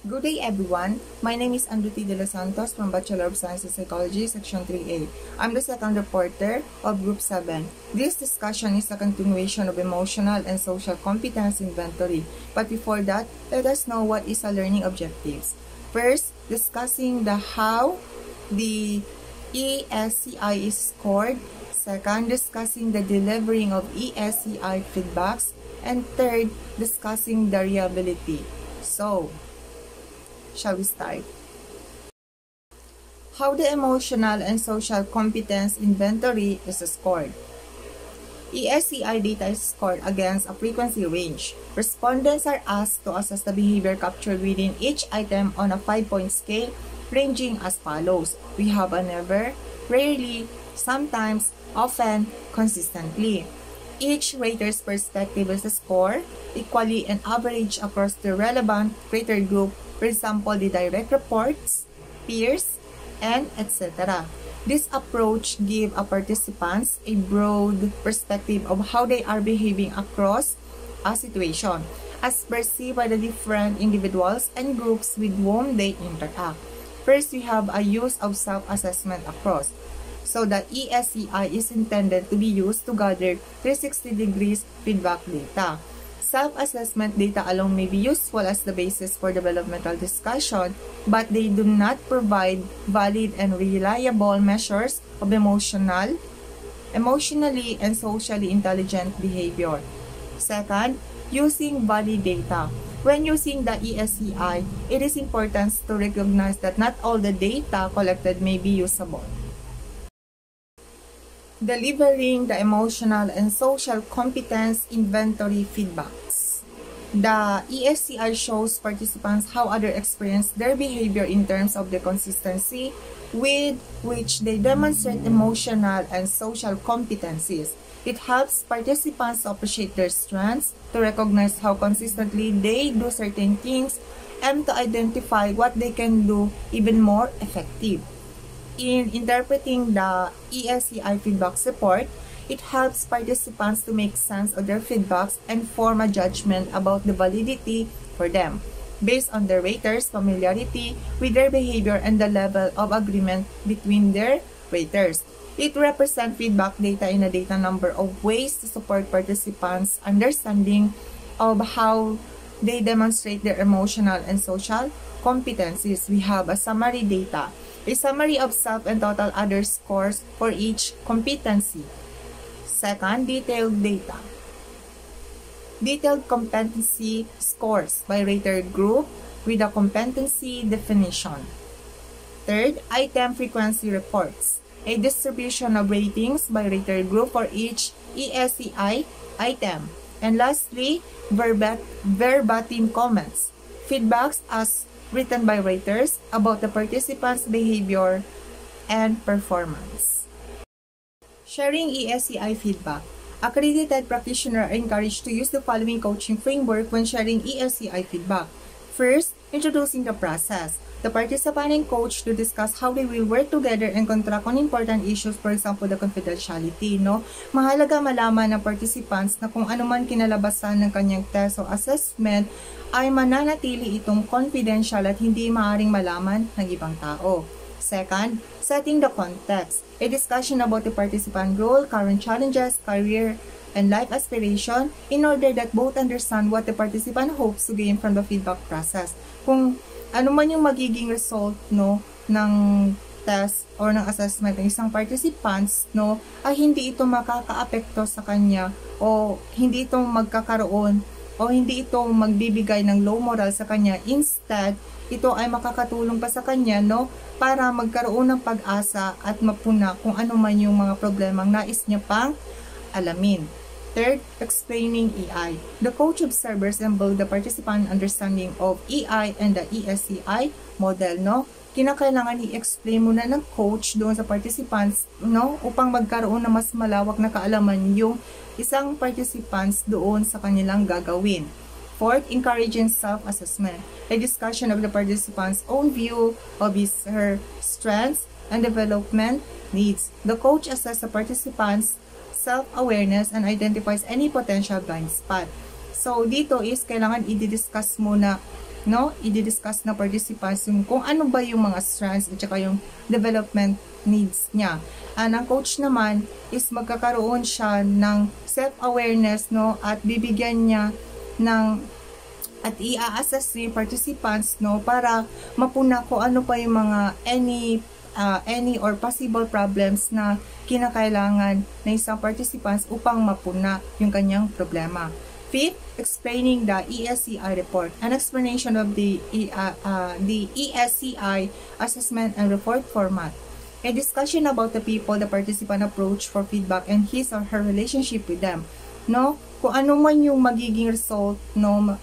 Good day everyone. My name is Andruti De Los Santos from Bachelor of Science in Psychology, Section 3A. I'm the second reporter of Group 7. This discussion is a continuation of emotional and social competence inventory. But before that, let us know what is our learning objectives. First, discussing the how the ESCI is scored. Second, discussing the delivering of ESCI feedbacks. And third, discussing the reliability. So, shall we start? How the emotional and social competence inventory is scored. ESCI data is scored against a frequency range. Respondents are asked to assess the behavior captured within each item on a 5-point scale, ranging as follows. We have a never, rarely, sometimes, often, consistently. Each rater's perspective is scored equally and average across the relevant rater group, for example, the direct reports, peers, and etc. This approach gives participants a broad perspective of how they are behaving across a situation, as perceived by the different individuals and groups with whom they interact. First, we have a use of self-assessment across. So the ESCI is intended to be used to gather 360 degrees feedback data. Self-assessment data alone may be useful as the basis for developmental discussion, but they do not provide valid and reliable measures of emotionally and socially intelligent behavior. Second, using valid data. When using the ESCI, it is important to recognize that not all the data collected may be usable. Delivering the emotional and social competence inventory feedbacks. The ESCI shows participants how others experience their behavior in terms of the consistency with which they demonstrate emotional and social competencies. It helps participants to appreciate their strengths, to recognize how consistently they do certain things, and to identify what they can do even more effective. In interpreting the ESCI feedback report, it helps participants to make sense of their feedbacks and form a judgment about the validity for them, based on the raters' familiarity with their behavior and the level of agreement between their raters. It represents feedback data in a data number of ways to support participants' understanding of how they demonstrate their emotional and social competencies. We have a summary data. A summary of self and total other scores for each competency. Second, detailed data. Detailed competency scores by rater group with a competency definition. Third, item frequency reports. A distribution of ratings by rater group for each ESCI item. And lastly, verbatim comments. Feedbacks as written by raters about the participants' behavior and performance. Sharing ESCI feedback. Accredited practitioners are encouraged to use the following coaching framework when sharing ESCI feedback. First, introducing the process. The participant and coach to discuss how they will work together and contract on important issues, for example, the confidentiality. Mahalaga malaman ng participants na kung ano man kinalabasan ng kanyang test o assessment ay mananatili itong confidential at hindi maaaring malaman ng ibang tao. Second, setting the context. A discussion about the participant role, current challenges, career, and life aspiration in order that both understand what the participant hopes to gain from the feedback process. Kung ano man yung magiging result ng test or ng assessment ng isang participants ay hindi ito makakaapekto sa kanya o hindi ito magkakaroon o hindi ito magbibigay ng low moral sa kanya. Instead, ito ay makakatulong pa sa kanya para magkaroon ng pag-asa at mapuna kung ano man yung mga problemang nais niya pang alamin. Third, explaining EI. The coach observes and builds the participant understanding of EI and the ESCI model, Kinakailangan i-explain muna ng coach doon sa participants, upang magkaroon ng mas malawak na kaalaman yung isang participants doon sa kanilang gagawin. Fourth, encouraging self-assessment. A discussion of the participant's own view of her strengths and development needs. The coach assesses the participants' self-awareness and identifies any potential blind spot. So, dito is kailangan i-discuss muna no? I-discuss na participants yung kung ano ba yung mga strengths at saka yung development needs niya. Ang coach naman is magkakaroon siya ng self-awareness, no? At bibigyan niya ng at i-assess yung participants, no? Para mapuna ko ano pa yung mga any or possible problems na kinakailangan na isang participants upang mapuna yung kanyang problema. Fifth, explaining the ESCI report. An explanation of the ESCI assessment and report format. A discussion about the people the participant approach for feedback and his or her relationship with them. No? Kung ano man yung magiging result, no?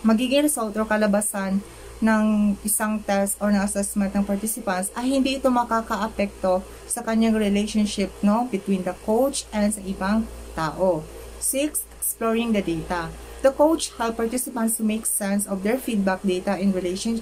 Magiging result o kalabasan ng isang test or ng assessment ng participants ay hindi ito makaka-apekto sa kanyang relationship, no? Between the coach and sa ibang tao. 6. Exploring the data. The coach help participants to make sense of their feedback data in relation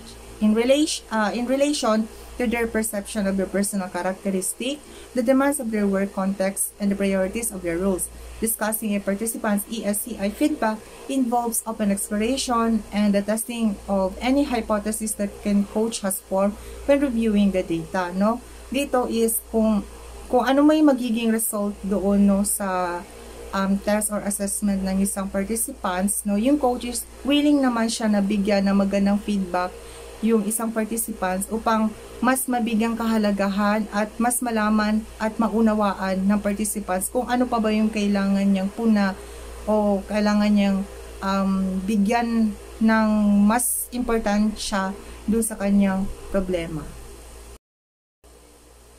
to their perception of their personal characteristic, the demands of their work context, and the priorities of their roles. Discussing a participant's ESCI feedback involves open exploration and the testing of any hypothesis that coach has formed when reviewing the data. No? Dito is kung ano may magiging result doon, no, sa test or assessment ng isang participants, no, yung coach is willing naman siya na bigyan ng magandang feedback yung isang participants upang mas mabigyang kahalagahan at mas malaman at maunawaan ng participants kung ano pa ba yung kailangan niyang puna o kailangan niyang bigyan ng mas importansya doon sa kanyang problema.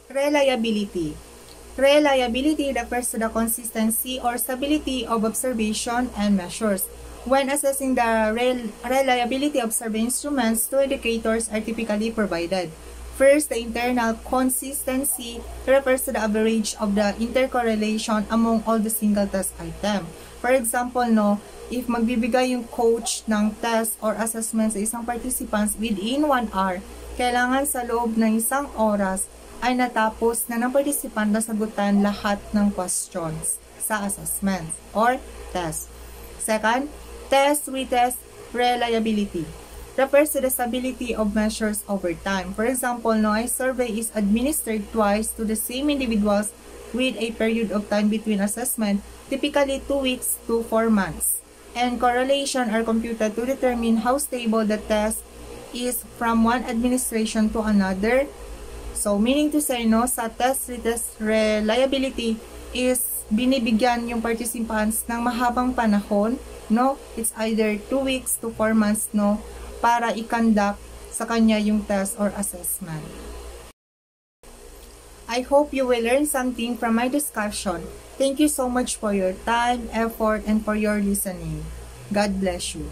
Reliability. Reliability refers to the consistency or stability of observation and measures. When assessing the reliability of survey instruments, two indicators are typically provided. First, the internal consistency refers to the average of the intercorrelation among all the single test item. For example, no, if magbibigay yung coach ng test or assessment sa isang participants within 1 hour, kailangan sa loob ng 1 oras ay natapos na ng participant na sagutan lahat ng questions sa assessment or test. Second, test-retest reliability refers to the stability of measures over time. For example, no, a survey is administered twice to the same individuals with a period of time between assessment, typically 2 weeks to 4 months. And correlation are computed to determine how stable the test is from one administration to another. So, meaning to say, no, sa test-retest reliability is binibigyan yung participants ng mahabang panahon, no? It's either 2 weeks to 4 months, no? Para i-conduct sa kanya yung test or assessment. I hope you will learn something from my discussion. Thank you so much for your time, effort, and for your listening. God bless you.